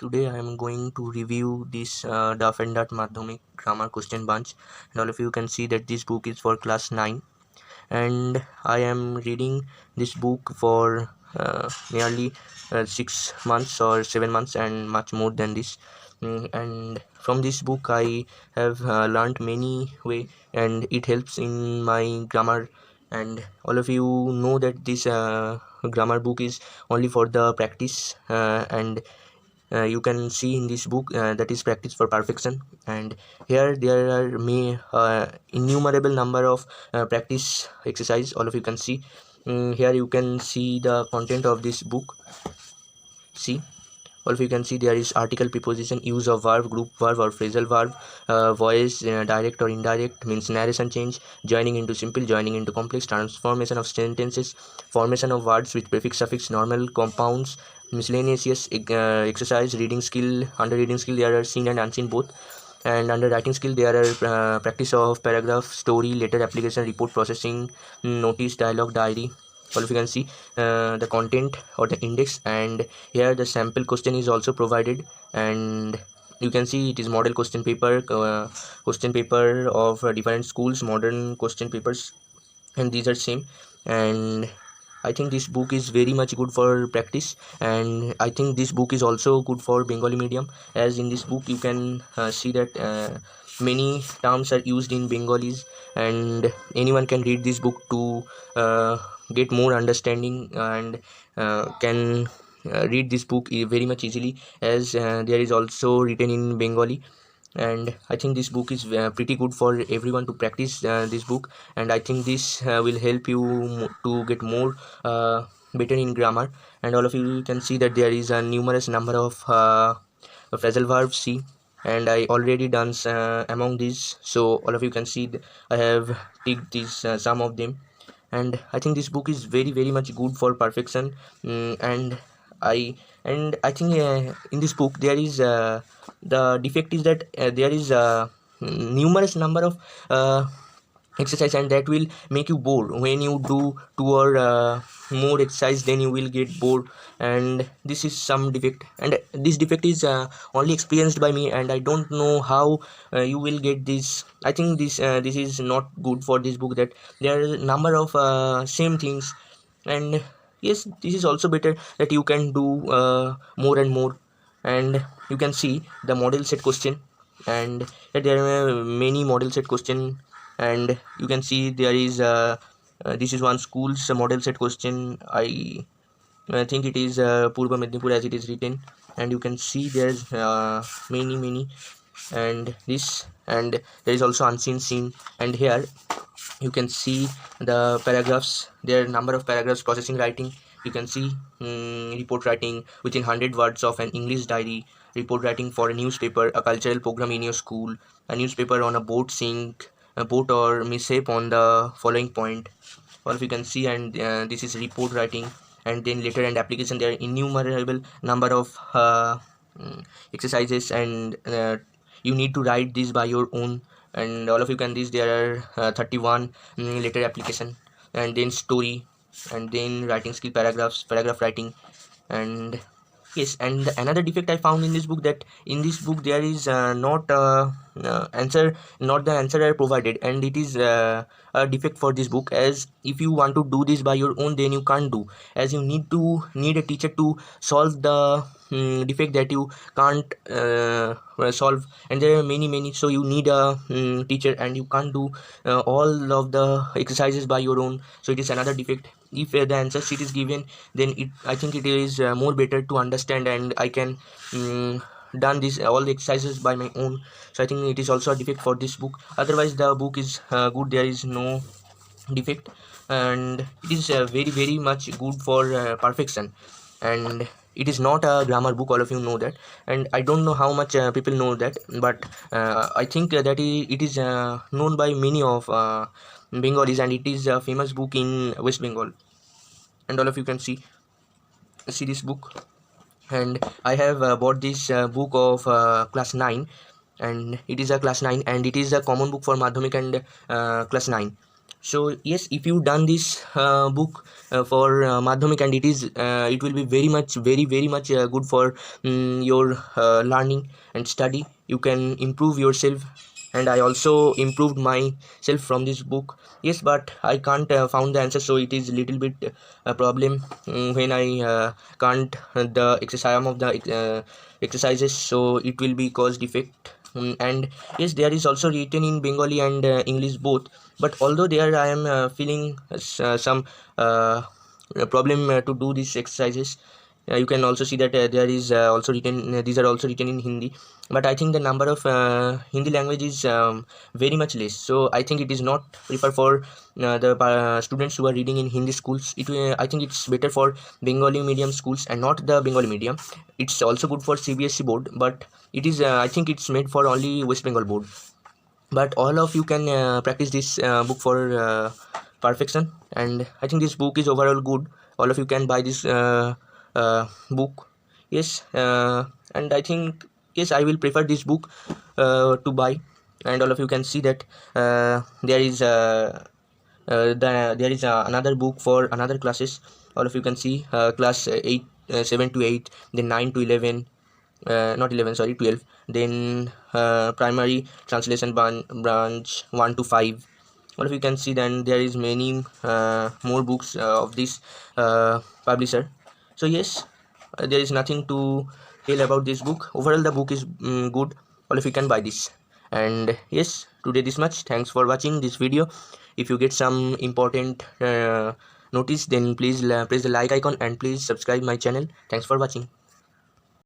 Today I am going to review this Duff and Dart Madhyamik grammar question bunch, and all of you can see that this book is for class 9, and I am reading this book for nearly 6 months or 7 months and much more than this. And from this book I have learned many way, and it helps in my grammar. And all of you know that this grammar book is only for the practice, and you can see in this book that is practice for perfection. And here there are innumerable number of practice exercise. All of you can see. Here you can see the content of this book. See, all of you can see there is article, preposition, use of verb, group verb or phrasal verb, voice, direct or indirect, means narration change, joining into simple, joining into complex, transformation of sentences, formation of words with prefix, suffix, normal compounds, miscellaneous exercise, reading skill. Under reading skill there are seen and unseen both, and under writing skill there are practice of paragraph, story, letter, application, report, processing, notice, dialogue, diary. All of you can see the content or the index, and here the sample question is also provided. And you can see it is model question paper of different schools, modern question papers, and these are same. And I think this book is very much good for practice, and I think this book is also good for Bengali medium, as in this book you can see that many terms are used in Bengalis, and anyone can read this book to get more understanding, and can read this book very much easily, as there is also written in Bengali. And I think this book is pretty good for everyone to practice this book, and I think this will help you to get more better in grammar. And all of you can see that there is a numerous number of phrasal verbs. See, and I already done among these, so all of you can see I have ticked these some of them. And I think this book is very much good for perfection. And I think in this book there is the defect is that there is numerous number of exercise, and that will make you bored. When you do two or more exercise, then you will get bored, and this is some defect. And this defect is only experienced by me, and I don't know how you will get this. I think this is not good for this book, that there are a number of same things. And yes, this is also better that you can do more and more. And you can see the model set question, and there are many model set question. And you can see there is this is one school's model set question. I think it is Purva Mednipur as it is written. And you can see there's many, and this, and there is also unseen scene. And here you can see the paragraphs. There are number of paragraphs. Processing writing, you can see report writing within 100 words of an English diary, report writing for a newspaper, a cultural program in your school, a newspaper on a boat sink, a boat or mishap on the following point. All of you can see. And this is report writing. And then letter and application, there are innumerable number of exercises, and you need to write this by your own. And all of you can this, there are 31 letter application, and then story, and then writing skill, paragraph writing. And yes, and another defect I found in this book, that in this book there is not answer, not the answer are provided. And it is a defect for this book, as if you want to do this by your own, then you can't do, as you need a teacher to solve the defect that you can't solve. And there are many, so you need a teacher, and you can't do all of the exercises by your own. So it is another defect. If the answer sheet is given, then I think it is more better to understand, and I can done this all the exercises by my own. So I think it is also a defect for this book. Otherwise the book is good, there is no defect, and it is very much good for perfection. And it is not a grammar book, all of you know that. And I don't know how much people know that, but I think that it is known by many of Bengalis, and it is a famous book in West Bengal. And all of you can see this book. And I have bought this book of class 9, and it is a class 9, and it is a common book for Madhyamik and class 9. So yes, if you done this book for madhyamik, and it will be very much good for your learning and study. You can improve yourself, and I also improved myself from this book. Yes, but I can't found the answer, so it is little bit a problem when I can't the exercise of the exercises, so it will be cause defect. And yes, there is also written in Bengali and English both, but although there I am feeling some problem to do these exercises. You can also see that there is also written these are also written in Hindi, but I think the number of Hindi language is very much less, so I think it is not preferred for the students who are reading in Hindi schools. I think it's better for Bengali medium schools and not the Bengali medium. It's also good for CBSE board, but it is I think it's made for only West Bengal board. But all of you can practice this book for perfection, and I think this book is overall good. All of you can buy this book. Yes, and I think yes, I will prefer this book to buy. And all of you can see that there is another book for another classes. All of you can see class 8 7 to 8, then 9 to 11, not 11, sorry, 12, then primary translation branch 1 to 5. All of you can see then there is many more books of this publisher. So yes, there is nothing to tell about this book. Overall the book is good. All of you can buy this. And yes, today this much. Thanks for watching this video. If you get some important notice, then please press the like icon and please subscribe my channel. Thanks for watching.